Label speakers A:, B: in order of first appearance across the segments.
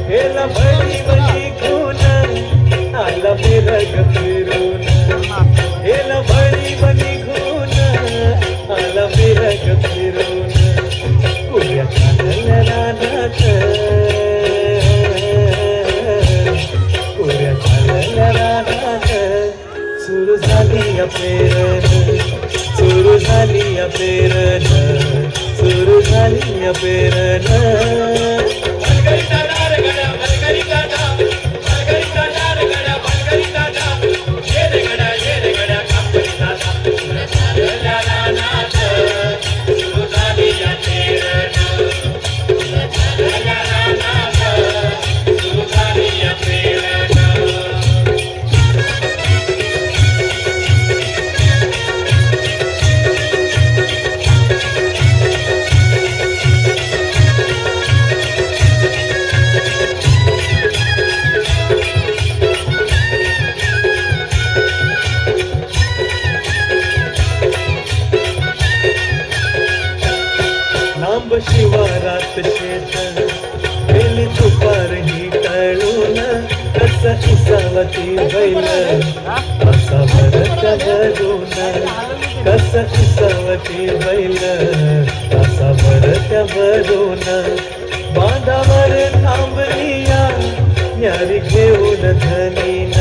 A: हेला बळी बळी खून आला मिरग फिरून हेला बळी बळी खून आला मिरग फिरून कुऱ्या चालल्या रानात कुऱ्या चालल्या रानात सुरू झाली पेरण सुरू झाली पेरण सुरू झाली पेरण लांब शिवारात शेत गेली दुपारही टळून कस इसावती बैल असा भरत्या भरून कस इसावती बैल असा भरत्या भरून बांधावर थांबलिया न्यारी घेऊन धनीन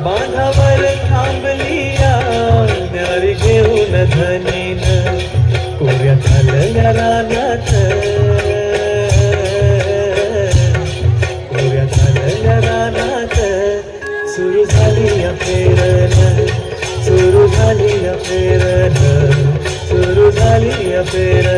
A: बांधावर थांबलिया न्यारी घेऊन धनीन कुऱ्या झालल्या रानात कुऱ्या झालल्या रानात सुरू झाली पेरण सुरू झाली पेरण सुरू झाली पेरण